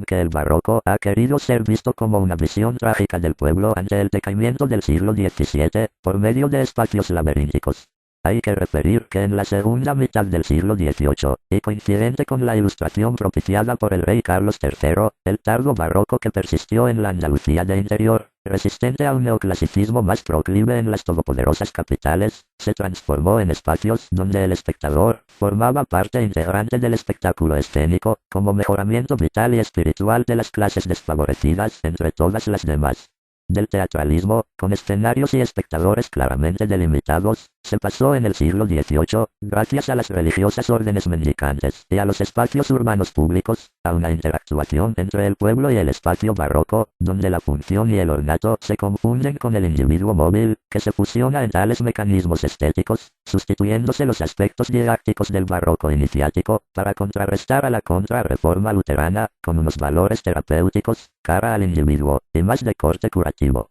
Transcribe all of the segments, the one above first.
aunque el barroco ha querido ser visto como una visión trágica del pueblo ante el decaimiento del siglo XVII, por medio de espacios laberínticos. Hay que referir que en la segunda mitad del siglo XVIII, y coincidente con la ilustración propiciada por el rey Carlos III, el tardo barroco que persistió en la Andalucía de interior, resistente a un neoclasicismo más proclive en las todopoderosas capitales, se transformó en espacios donde el espectador formaba parte integrante del espectáculo escénico, como mejoramiento vital y espiritual de las clases desfavorecidas entre todas las demás. Del teatralismo, con escenarios y espectadores claramente delimitados, se pasó en el siglo XVIII, gracias a las religiosas órdenes mendicantes y a los espacios urbanos públicos, a una interactuación entre el pueblo y el espacio barroco, donde la función y el ornato se confunden con el individuo móvil, que se fusiona en tales mecanismos estéticos, sustituyéndose los aspectos didácticos del barroco iniciático, para contrarrestar a la contrarreforma luterana, con unos valores terapéuticos, cara al individuo, y más de corte curativo.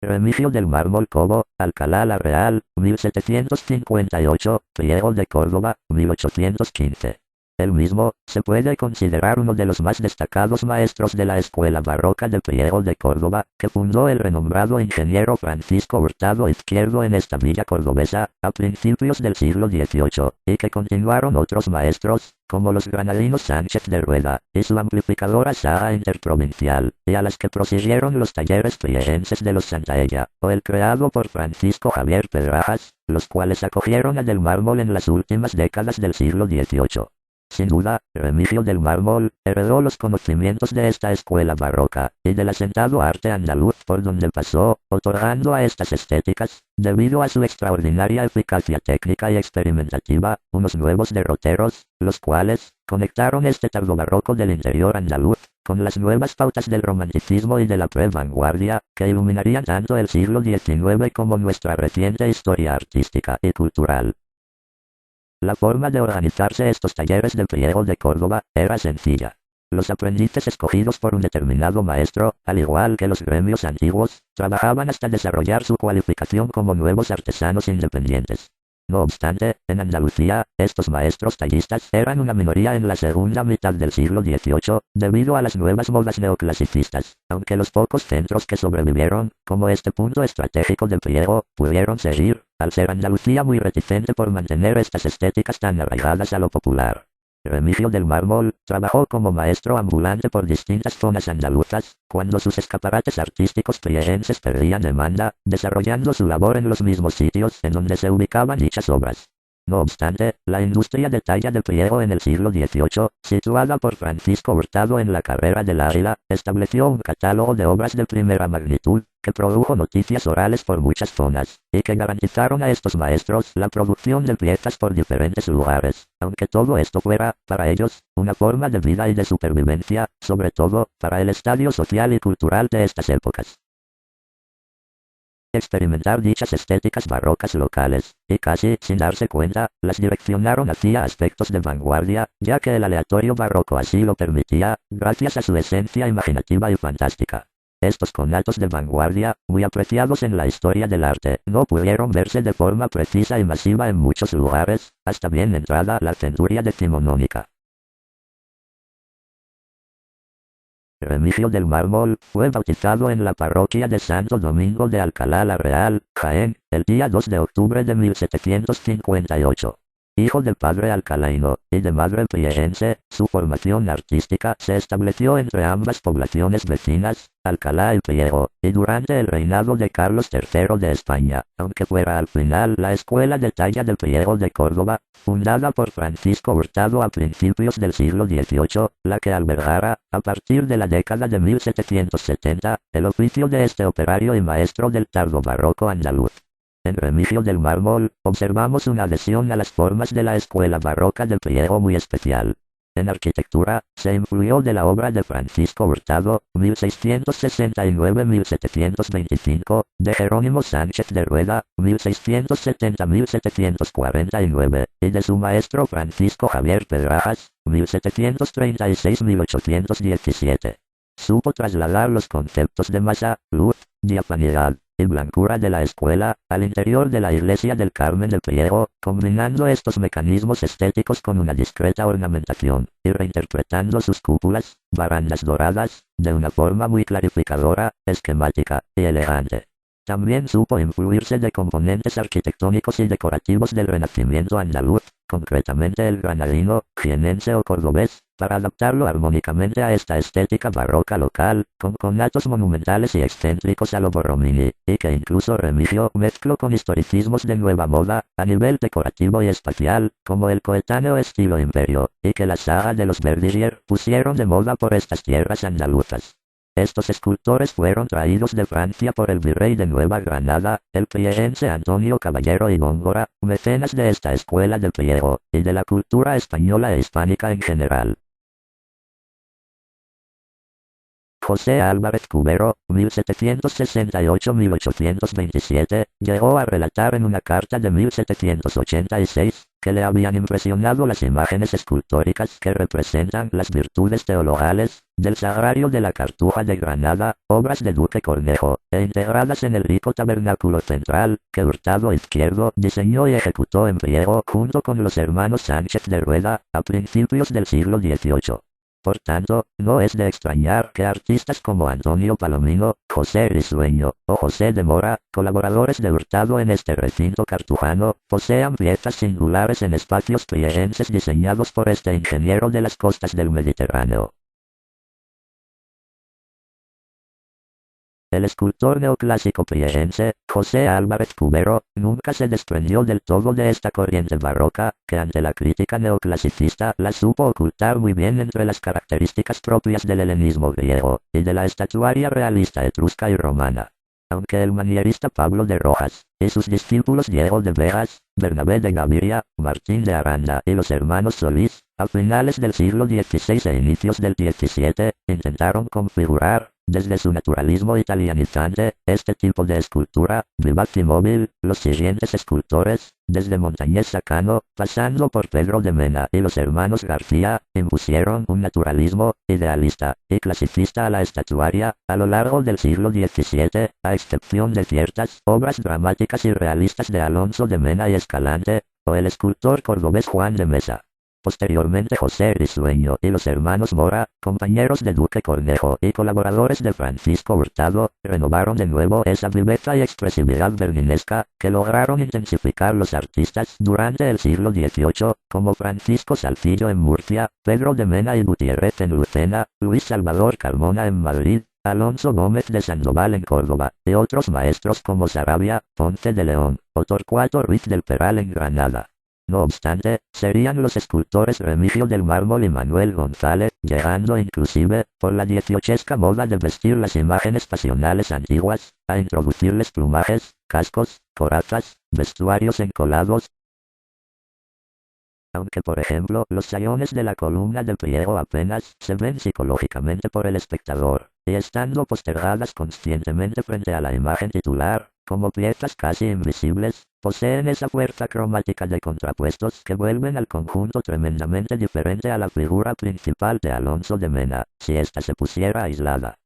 Remigio del Mármol Cobo, Alcalá la Real, 1758, Priego de Córdoba, 1815. Él mismo, se puede considerar uno de los más destacados maestros de la escuela barroca de Priego de Córdoba, que fundó el renombrado ingeniero Francisco Hurtado Izquierdo en esta villa cordobesa, a principios del siglo XVIII, y que continuaron otros maestros, como los granadinos Sánchez de Rueda, y su amplificadora Saga Interprovincial, y a las que prosiguieron los talleres priegenses de los Santaella, o el creado por Francisco Javier Pedrajas, los cuales acogieron a del Mármol en las últimas décadas del siglo XVIII. Sin duda, Remigio del Mármol heredó los conocimientos de esta escuela barroca, y del asentado arte andaluz por donde pasó, otorgando a estas estéticas, debido a su extraordinaria eficacia técnica y experimentativa, unos nuevos derroteros, los cuales conectaron este tardobarroco del interior andaluz, con las nuevas pautas del romanticismo y de la pre-vanguardia, que iluminarían tanto el siglo XIX como nuestra reciente historia artística y cultural. La forma de organizarse estos talleres de Priego de Córdoba era sencilla. Los aprendices escogidos por un determinado maestro, al igual que los gremios antiguos, trabajaban hasta desarrollar su cualificación como nuevos artesanos independientes. No obstante, en Andalucía, estos maestros tallistas eran una minoría en la segunda mitad del siglo XVIII, debido a las nuevas modas neoclasicistas, aunque los pocos centros que sobrevivieron, como este punto estratégico del Priego, pudieron seguir, al ser Andalucía muy reticente por mantener estas estéticas tan arraigadas a lo popular. Remigio del Mármol trabajó como maestro ambulante por distintas zonas andaluzas, cuando sus escaparates artísticos priegenses perdían demanda, desarrollando su labor en los mismos sitios en donde se ubicaban dichas obras. No obstante, la industria de talla de Priego en el siglo XVIII, situada por Francisco Hurtado en la carrera del Águila, estableció un catálogo de obras de primera magnitud, que produjo noticias orales por muchas zonas, y que garantizaron a estos maestros la producción de piezas por diferentes lugares, aunque todo esto fuera, para ellos, una forma de vida y de supervivencia, sobre todo, para el estadio social y cultural de estas épocas. Experimentar dichas estéticas barrocas locales, y casi sin darse cuenta, las direccionaron hacia aspectos de vanguardia, ya que el aleatorio barroco así lo permitía, gracias a su esencia imaginativa y fantástica. Estos conatos de vanguardia, muy apreciados en la historia del arte, no pudieron verse de forma precisa y masiva en muchos lugares, hasta bien entrada la centuria decimonónica. Remigio del Mármol fue bautizado en la parroquia de Santo Domingo de Alcalá la Real, Jaén, el día 2 de octubre de 1758. Hijo de padre alcalaino y de madre priegense, su formación artística se estableció entre ambas poblaciones vecinas, Alcalá y Priego, y durante el reinado de Carlos III de España, aunque fuera al final la escuela de talla de Priego de Córdoba, fundada por Francisco Hurtado a principios del siglo XVIII, la que albergara, a partir de la década de 1770, el oficio de este operario y maestro del tardo barroco andaluz. En Remigio del Mármol, observamos una adhesión a las formas de la escuela barroca de Priego muy especial. En arquitectura, se influyó de la obra de Francisco Hurtado, 1669-1725, de Jerónimo Sánchez de Rueda, 1670-1749, y de su maestro Francisco Javier Pedrajas, 1736-1817. Supo trasladar los conceptos de masa, luz, diafanidad, y blancura de la escuela, al interior de la iglesia del Carmen del Priego, combinando estos mecanismos estéticos con una discreta ornamentación, y reinterpretando sus cúpulas, barandas doradas, de una forma muy clarificadora, esquemática, y elegante. También supo influirse de componentes arquitectónicos y decorativos del Renacimiento andaluz, concretamente el granadino, jienense o cordobés, para adaptarlo armónicamente a esta estética barroca local, con conatos monumentales y excéntricos a lo Borromini, y que incluso Remigio mezcló con historicismos de nueva moda, a nivel decorativo y espacial, como el coetáneo estilo imperio, y que la saga de los Verdigier pusieron de moda por estas tierras andaluzas. Estos escultores fueron traídos de Francia por el virrey de Nueva Granada, el priegense Antonio Caballero y Góngora, mecenas de esta escuela del Priego, y de la cultura española e hispánica en general. José Álvarez Cubero, 1768-1827, llegó a relatar en una carta de 1786, que le habían impresionado las imágenes escultóricas que representan las virtudes teologales, del Sagrario de la Cartuja de Granada, obras de Duque Cornejo, e integradas en el rico tabernáculo central, que Hurtado Izquierdo diseñó y ejecutó en Priego junto con los hermanos Sánchez de Rueda, a principios del siglo XVIII. Por tanto, no es de extrañar que artistas como Antonio Palomino, José Risueño, o José de Mora, colaboradores de Hurtado en este recinto cartujano, posean piezas singulares en espacios priegenses diseñados por este ingeniero de las costas del Mediterráneo. El escultor neoclásico priegense, José Álvarez Cubero, nunca se desprendió del todo de esta corriente barroca, que ante la crítica neoclasicista la supo ocultar muy bien entre las características propias del helenismo griego, y de la estatuaria realista etrusca y romana. Aunque el manierista Pablo de Rojas, y sus discípulos Diego de Beas, Bernabé de Gaviria, Martín de Aranda y los hermanos Solís, a finales del siglo XVI e inicios del XVII, intentaron configurar, desde su naturalismo italianizante, este tipo de escultura, vivaz y móvil, los siguientes escultores, desde Montañés Sacano, pasando por Pedro de Mena y los hermanos García, impusieron un naturalismo, idealista, y clasicista a la estatuaria, a lo largo del siglo XVII, a excepción de ciertas obras dramáticas y realistas de Alonso de Mena y Escalante, o el escultor cordobés Juan de Mesa. Posteriormente José Risueño y los hermanos Mora, compañeros de Duque Cornejo y colaboradores de Francisco Hurtado, renovaron de nuevo esa viveza y expresividad berlinesca, que lograron intensificar los artistas durante el siglo XVIII, como Francisco Salcillo en Murcia, Pedro de Mena y Gutiérrez en Lucena, Luis Salvador Carmona en Madrid, Alonso Gómez de Sandoval en Córdoba, y otros maestros como Sarabia, Ponce de León, o Torcuato Ruiz del Peral en Granada. No obstante, serían los escultores Remigio del Mármol y Manuel González, llegando inclusive, por la dieciochesca moda de vestir las imágenes pasionales antiguas, a introducirles plumajes, cascos, corazas, vestuarios encolados. Aunque por ejemplo, los sayones de la columna del Priego apenas se ven psicológicamente por el espectador, y estando postergadas conscientemente frente a la imagen titular, como piezas casi invisibles, poseen esa fuerza cromática de contrapuestos que vuelven al conjunto tremendamente diferente a la figura principal de Alonso de Mena, si ésta se pusiera aislada.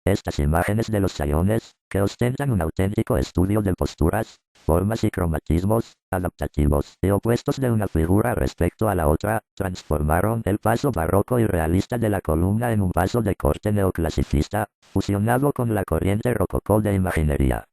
Estas imágenes de los sayones, que ostentan un auténtico estudio de posturas, formas y cromatismos, adaptativos y opuestos de una figura respecto a la otra, transformaron el paso barroco y realista de la columna en un paso de corte neoclasicista, fusionado con la corriente rococó de imaginería.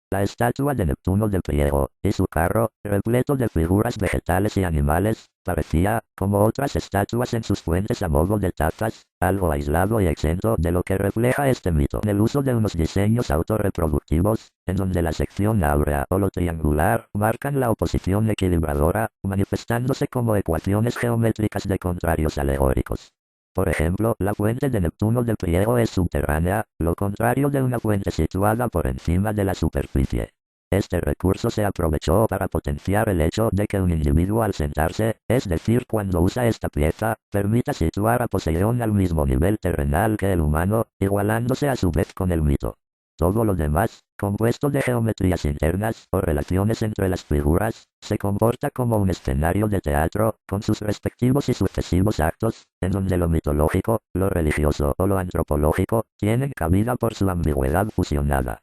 La estatua de Neptuno de Priego, y su carro, repleto de figuras vegetales y animales, parecía, como otras estatuas en sus fuentes a modo de tazas, algo aislado y exento de lo que refleja este mito en el uso de unos diseños autorreproductivos, en donde la sección áurea o lo triangular marcan la oposición equilibradora, manifestándose como ecuaciones geométricas de contrarios alegóricos. Por ejemplo, la fuente de Neptuno de Priego es subterránea, lo contrario de una fuente situada por encima de la superficie. Este recurso se aprovechó para potenciar el hecho de que un individuo al sentarse, es decir cuando usa esta pieza, permita situar a Poseión al mismo nivel terrenal que el humano, igualándose a su vez con el mito. Todo lo demás, compuesto de geometrías internas o relaciones entre las figuras, se comporta como un escenario de teatro, con sus respectivos y sucesivos actos, en donde lo mitológico, lo religioso o lo antropológico, tienen cabida por su ambigüedad fusionada.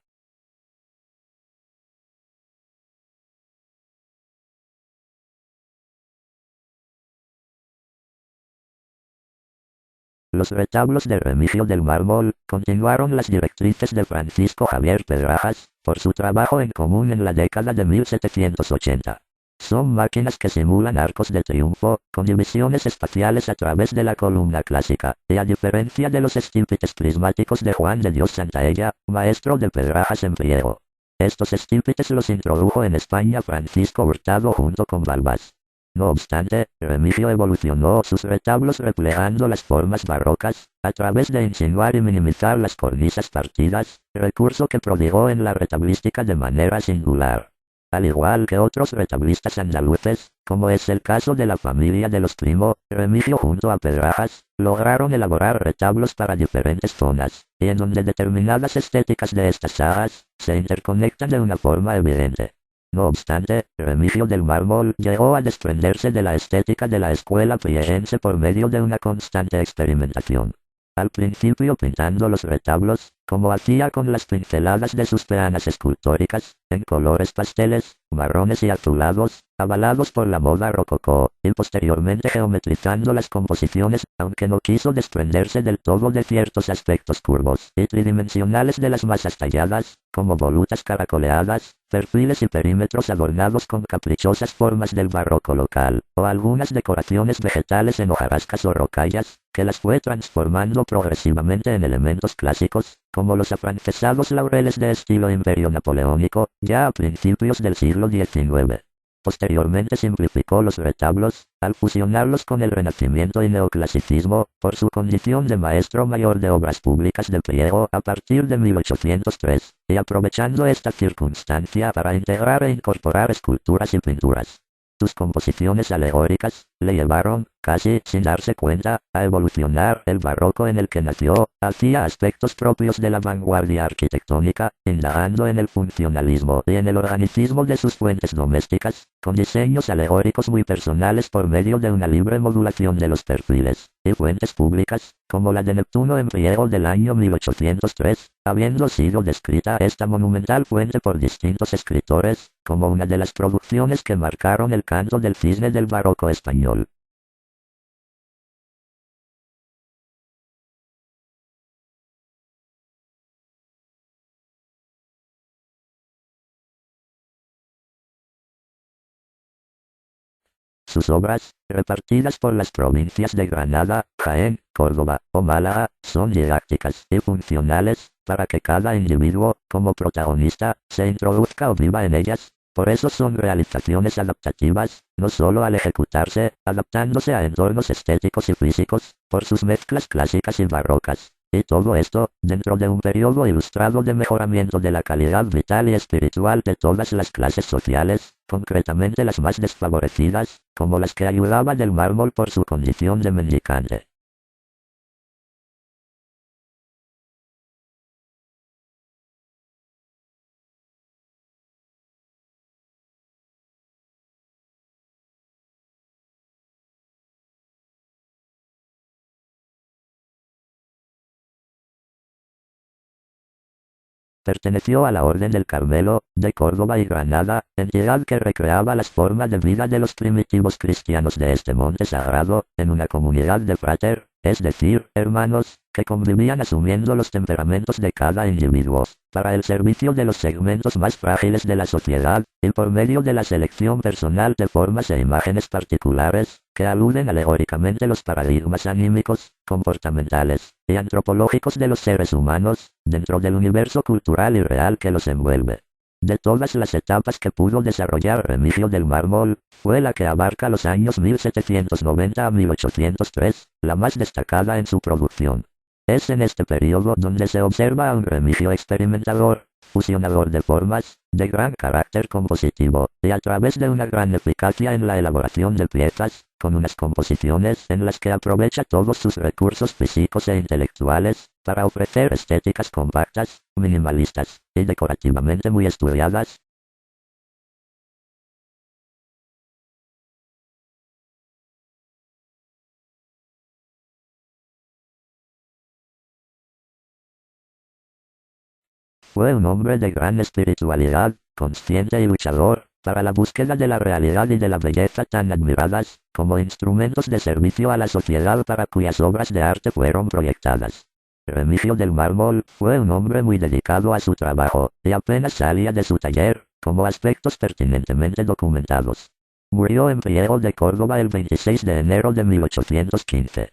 Los retablos de Remigio del Mármol continuaron las directrices de Francisco Javier Pedrajas, por su trabajo en común en la década de 1780. Son máquinas que simulan arcos de triunfo, con divisiones espaciales a través de la columna clásica, y a diferencia de los estípites prismáticos de Juan de Dios Santaella, maestro de Pedrajas en Priego. Estos estípites los introdujo en España Francisco Hurtado junto con Balbás. No obstante, Remigio evolucionó sus retablos replegando las formas barrocas, a través de insinuar y minimizar las cornisas partidas, recurso que prodigó en la retablística de manera singular. Al igual que otros retablistas andaluces, como es el caso de la familia de los Primo, Remigio junto a Pedrajas, lograron elaborar retablos para diferentes zonas, y en donde determinadas estéticas de estas sagas, se interconectan de una forma evidente. No obstante, Remigio del Mármol llegó a desprenderse de la estética de la escuela priegense por medio de una constante experimentación. Al principio pintando los retablos, como hacía con las pinceladas de sus peanas escultóricas, en colores pasteles, marrones y azulados, avalados por la moda rococó, y posteriormente geometrizando las composiciones, aunque no quiso desprenderse del todo de ciertos aspectos curvos y tridimensionales de las masas talladas, como volutas caracoleadas, perfiles y perímetros adornados con caprichosas formas del barroco local, o algunas decoraciones vegetales en hojarascas o rocallas, que las fue transformando progresivamente en elementos clásicos, como los afrancesados laureles de estilo imperio napoleónico, ya a principios del siglo XIX. Posteriormente simplificó los retablos, al fusionarlos con el Renacimiento y Neoclasicismo, por su condición de maestro mayor de obras públicas de Priego a partir de 1803, y aprovechando esta circunstancia para integrar e incorporar esculturas y pinturas. Sus composiciones alegóricas le llevaron, casi sin darse cuenta, a evolucionar el barroco en el que nació, hacia aspectos propios de la vanguardia arquitectónica, indagando en el funcionalismo y en el organicismo de sus fuentes domésticas, con diseños alegóricos muy personales por medio de una libre modulación de los perfiles, y fuentes públicas, como la de Neptuno en Priego del año 1803, habiendo sido descrita esta monumental fuente por distintos escritores, como una de las producciones que marcaron el canto del cisne del barroco español. Sus obras, repartidas por las provincias de Granada, Jaén, Córdoba o Málaga, son didácticas y funcionales, para que cada individuo, como protagonista, se introduzca o viva en ellas. Por eso son realizaciones adaptativas, no solo al ejecutarse, adaptándose a entornos estéticos y físicos, por sus mezclas clásicas y barrocas. Y todo esto, dentro de un periodo ilustrado de mejoramiento de la calidad vital y espiritual de todas las clases sociales, concretamente las más desfavorecidas, como las que ayudaba del Mármol por su condición de mendicante. Perteneció a la Orden del Carmelo, de Córdoba y Granada, entidad que recreaba las formas de vida de los primitivos cristianos de este monte sagrado, en una comunidad de frater, es decir, hermanos, que convivían asumiendo los temperamentos de cada individuo, para el servicio de los segmentos más frágiles de la sociedad, y por medio de la selección personal de formas e imágenes particulares, que aluden alegóricamente los paradigmas anímicos, comportamentales y antropológicos de los seres humanos, dentro del universo cultural y real que los envuelve. De todas las etapas que pudo desarrollar Remigio del Mármol, fue la que abarca los años 1790 a 1803, la más destacada en su producción. Es en este periodo donde se observa a un Remigio experimentador, fusionador de formas, de gran carácter compositivo, y a través de una gran eficacia en la elaboración de piezas, con unas composiciones en las que aprovecha todos sus recursos físicos e intelectuales para ofrecer estéticas compactas, minimalistas y decorativamente muy estudiadas. Fue un hombre de gran espiritualidad, consciente y luchador, para la búsqueda de la realidad y de la belleza tan admiradas, como instrumentos de servicio a la sociedad para cuyas obras de arte fueron proyectadas. Remigio del Mármol fue un hombre muy dedicado a su trabajo, y apenas salía de su taller, como aspectos pertinentemente documentados. Murió en Priego de Córdoba el 26 de enero de 1815.